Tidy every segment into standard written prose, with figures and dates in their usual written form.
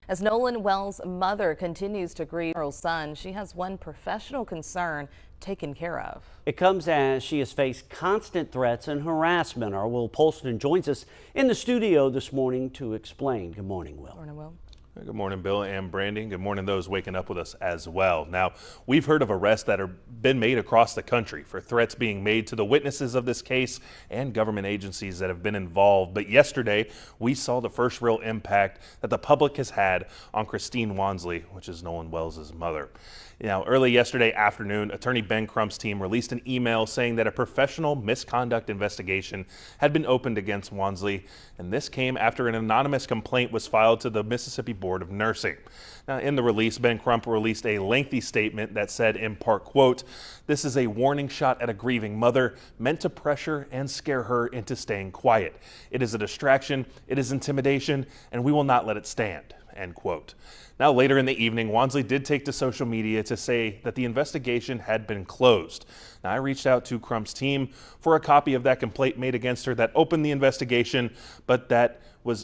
As Nolan Wells' mother continues to grieve her son, she has one professional concern taken care of. It comes as she has faced constant threats and harassment. Our Will Polston joins us in the studio this morning to explain. Good morning, Will. Morning, Will. Good morning, Bill and Brandy. Good morning, those waking up with us as well. Now, we've heard of arrests that have been made across the country for threats being made to the witnesses of this case and government agencies that have been involved. But yesterday, we saw the first real impact that the public has had on Christine Wansley, which is Nolan Wells' mother. Now, early yesterday afternoon, attorney Ben Crump's team released an email saying that a professional misconduct investigation had been opened against Wansley, and this came after an anonymous complaint was filed to the Mississippi Board of Nursing. Now, in the release, Ben Crump released a lengthy statement that said, in part, quote, "This is a warning shot at a grieving mother meant to pressure and scare her into staying quiet. It is a distraction, it is intimidation, and we will not let it stand," end quote. Now, later in the evening, Wansley did take to social media to say that the investigation had been closed. Now, I reached out to Crump's team for a copy of that complaint made against her that opened the investigation, but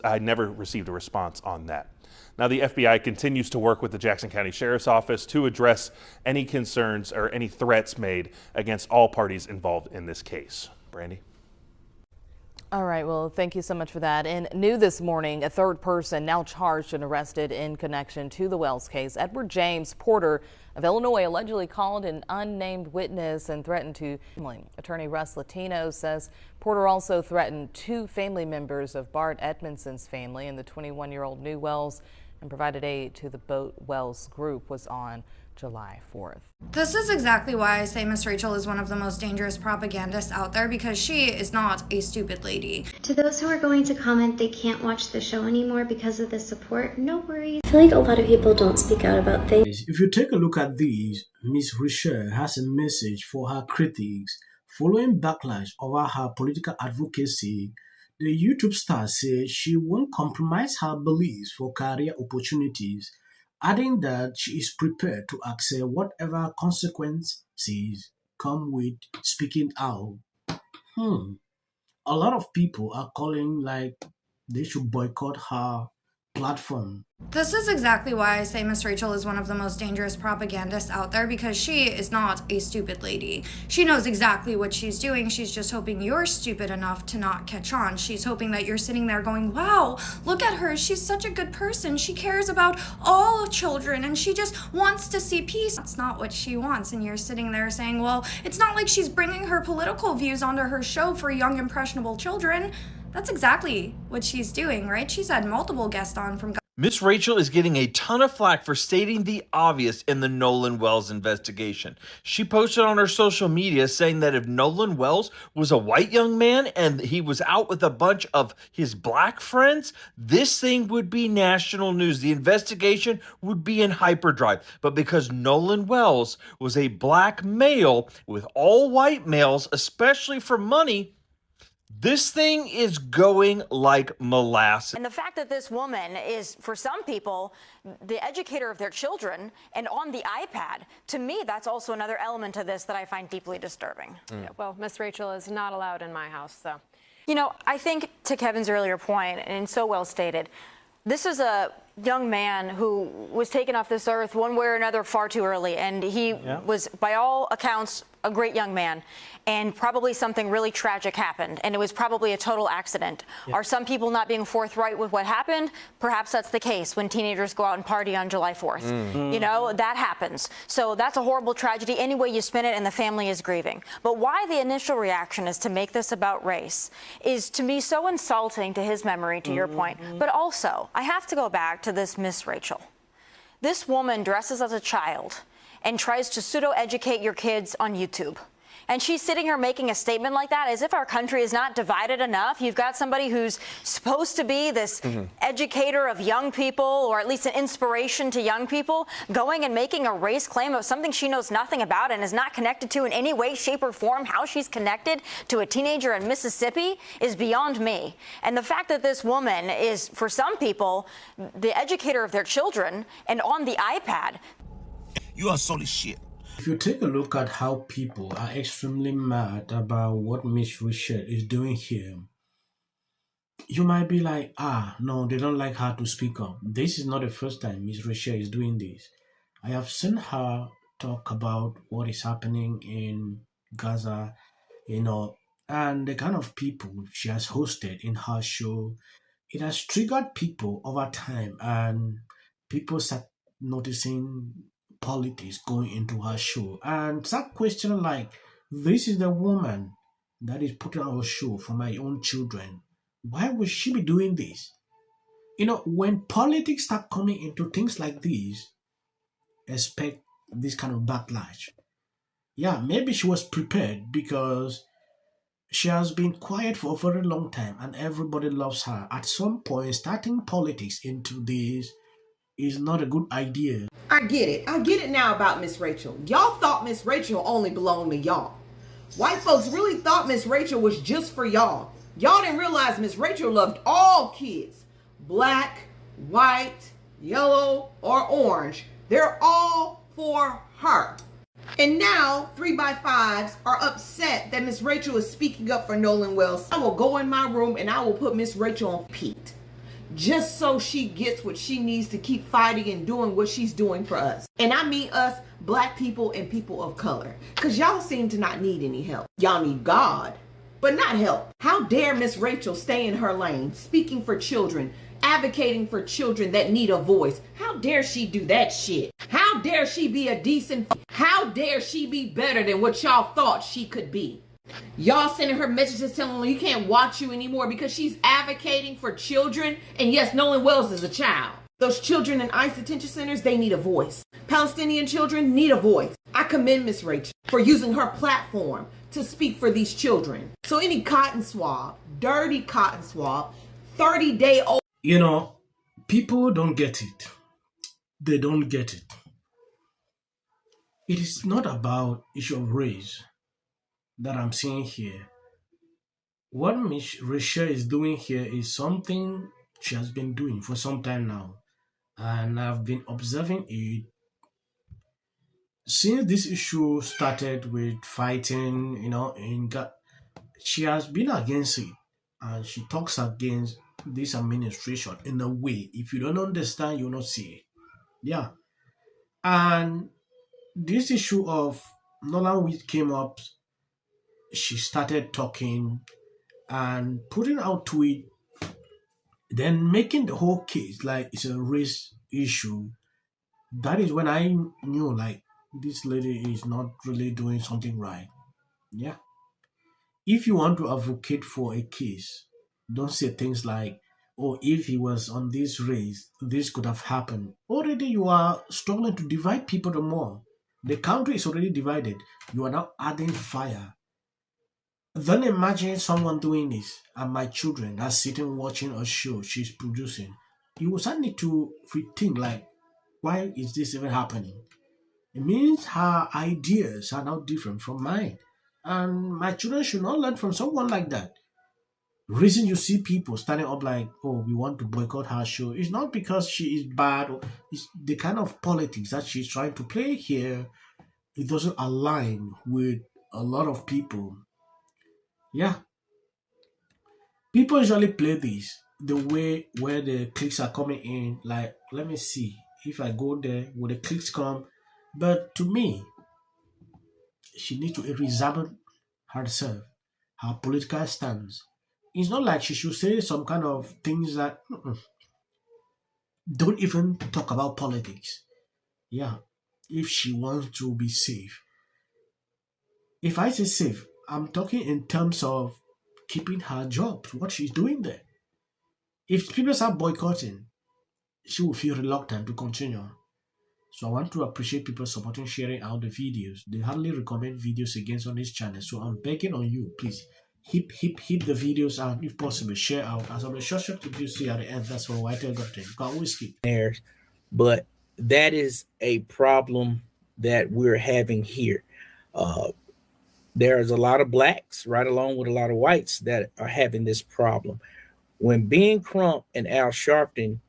I never received a response on that. Now, the FBI continues to work with the Jackson County Sheriff's Office to address any concerns or any threats made against all parties involved in this case. Brandy? All right, well, thank you so much for that. And new this morning, a third person now charged and arrested in connection to the Wells case. Edward James Porter of Illinois allegedly called an unnamed witness and threatened to. Attorney Russ Latino says Porter also threatened two family members of Bart Edmondson's family and the 21-year-old New Wells, and provided aid to the Boat Wells group was on July 4th. This is exactly why I say Miss Rachel is one of the most dangerous propagandists out there, because she is not a stupid lady. To those who are going to comment they can't watch the show anymore because of the support, no worries. I feel like a lot of people don't speak out about things. If you take a look at these, Miss Rachel has a message for her critics. Following backlash over her political advocacy, the YouTube star says she won't compromise her beliefs for career opportunities, adding that she is prepared to accept whatever consequences come with speaking out. A lot of people are calling like they should boycott her platform. This is exactly why I say Miss Rachel is one of the most dangerous propagandists out there, because she is not a stupid lady. She knows exactly what she's doing. She's just hoping you're stupid enough to not catch on. She's hoping that you're sitting there going, wow, look at her. She's such a good person. She cares about all children and she just wants to see peace. That's not what she wants. And you're sitting there saying, well, it's not like she's bringing her political views onto her show for young, impressionable children. That's exactly what she's doing, right? She's had multiple guests on from. Miss Rachel is getting a ton of flack for stating the obvious in the Nolan Wells investigation. She posted on her social media saying that if Nolan Wells was a white young man and he was out with a bunch of his black friends, this thing would be national news. The investigation would be in hyperdrive. But because Nolan Wells was a black male with all white males, especially for money, this thing is going like molasses. And the fact that this woman is, for some people, the educator of their children and on the iPad, to me, that's also another element of this that I find deeply disturbing. Yeah, well, Miss Rachel is not allowed in my house, so. You know, I think to Kevin's earlier point, and so well stated, this is a young man who was taken off this earth one way or another far too early, and he was, by all accounts, a great young man, and probably something really tragic happened, and it was probably a total accident. Are some people not being forthright with what happened? Perhaps that's the case when teenagers go out and party on July 4th. You know, that happens. So that's a horrible tragedy any way you spin it, and the family is grieving. But why the initial reaction is to make this about race is to me so insulting to his memory, to your point. But also, I have to go back to this Miss Rachel. This woman dresses as a child and tries to pseudo-educate your kids on YouTube. And she's sitting here making a statement like that as if our country is not divided enough. You've got somebody who's supposed to be this educator of young people, or at least an inspiration to young people, going and making a race claim of something she knows nothing about and is not connected to in any way, shape, or form. How she's connected to a teenager in Mississippi is beyond me. And the fact that this woman is, for some people, the educator of their children and on the iPad. You are solid shit. If you take a look at how people are extremely mad about what Miss Rachel is doing here, You might be like, no, they don't like her to speak up. This is not the first time Miss Rachel is doing this. I have seen her talk about what is happening in Gaza, and the kind of people she has hosted in her show. It has triggered people over time, and people start noticing politics going into her show and start questioning, like, this is the woman that is putting on a show for my own children. Why would she be doing this? When politics start coming into things like these, expect this kind of backlash. Yeah, maybe she was prepared because she has been quiet for a very long time and everybody loves her. At some point, starting politics into this is not a good idea. I get it. I get it now about Miss Rachel. Y'all thought Miss Rachel only belonged to y'all. White folks really thought Miss Rachel was just for y'all. Y'all didn't realize Miss Rachel loved all kids. Black, white, yellow, or orange. They're all for her. And now 3x5s are upset that Miss Rachel is speaking up for Nolan Wells. I will go in my room and I will put Miss Rachel on Pete, just so she gets what she needs to keep fighting and doing what she's doing for us. And I mean us, black people and people of color, because y'all seem to not need any help. Y'all need God, but not help. How dare Miss Rachel stay in her lane, speaking for children, advocating for children that need a voice? How dare she do that shit? How dare she be a decent? How dare she be better than what y'all thought she could be? Y'all sending her messages telling her you can't watch you anymore because she's advocating for children. And yes, Nolan Wells is a child. Those children in ICE detention centers, they need a voice. Palestinian children need a voice. I commend Miss Rachel for using her platform to speak for these children. So any cotton swab, dirty cotton swab, 30-day-old. People don't get it. They don't get it. It is not about issue of race that I'm seeing here. What Miss Rachel is doing here is something she has been doing for some time now. And I've been observing it since this issue started with fighting, she has been against it. And she talks against this administration in a way. If you don't understand, you'll not see it. Yeah. And this issue of Nolan Wells came up. She started talking and putting out tweet, then making the whole case like it's a race issue. That is when I knew, like, this lady is not really doing something right. Yeah. If you want to advocate for a case, don't say things like, oh, if he was on this race, this could have happened. Already you are struggling to divide people the more. The country is already divided. You are now adding fire. Then imagine someone doing this, and my children are sitting watching a show she's producing. You will start need to rethink, like, why is this even happening? It means her ideas are now different from mine. And my children should not learn from someone like that. Reason you see people standing up like, oh, we want to boycott her show, is not because she is bad. Or it's the kind of politics that she's trying to play here. It doesn't align with a lot of people. Yeah. People usually play this the way where the clicks are coming in. Like, let me see. If I go there, will the clicks come? But to me, she needs to examine herself, her political stance. It's not like she should say some kind of things that don't even talk about politics. Yeah, if she wants to be safe. If I say safe, I'm talking in terms of keeping her job, what she's doing there. If people start boycotting, she will feel reluctant to continue. So I want to appreciate people supporting, sharing out the videos. They hardly recommend videos against on this channel. So I'm begging on you, please, hit the videos out, if possible, share out. As I'm a short review, see at the end, that's what I tell you. You can always skip. But that is a problem that we're having here. There's a lot of blacks, right along with a lot of whites, that are having this problem. When Ben Crump and Al Sharpton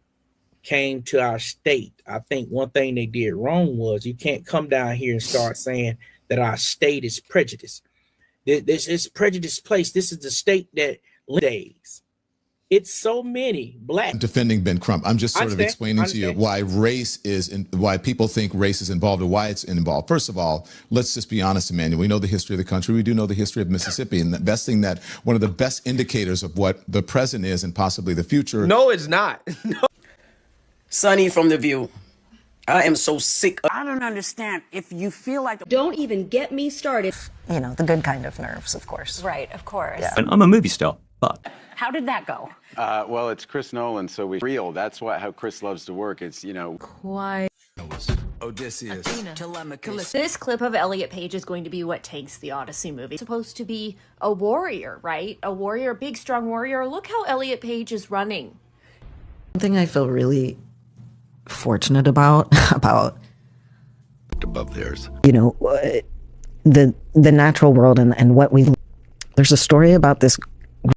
came to our state, I think one thing they did wrong was you can't come down here and start saying that our state is prejudiced. This is prejudiced place. This is the state that days. It's so many black. Defending Ben Crump. I'm just sort of explaining to you why why people think race is involved or why it's involved. First of all, let's just be honest, Emmanuel. We know the history of the country. We do know the history of Mississippi, and the best thing that one of the best indicators of what the present is and possibly the future. No, it's not. No. Sonny from The View. I am so sick. I don't understand if you feel like. Don't even get me started. You know, the good kind of nerves, of course. Right, of course. Yeah. And I'm a movie star, but. How did that go? Well, it's Chris Nolan, so we real. That's how Chris loves to work. It's, you know. Quite. Odysseus. This clip of Elliot Page is going to be what takes the Odyssey movie. It's supposed to be a warrior, right? A warrior, a big, strong warrior. Look how Elliot Page is running. One thing I feel really fortunate about above theirs. You know, the natural world and what we. There's a story about this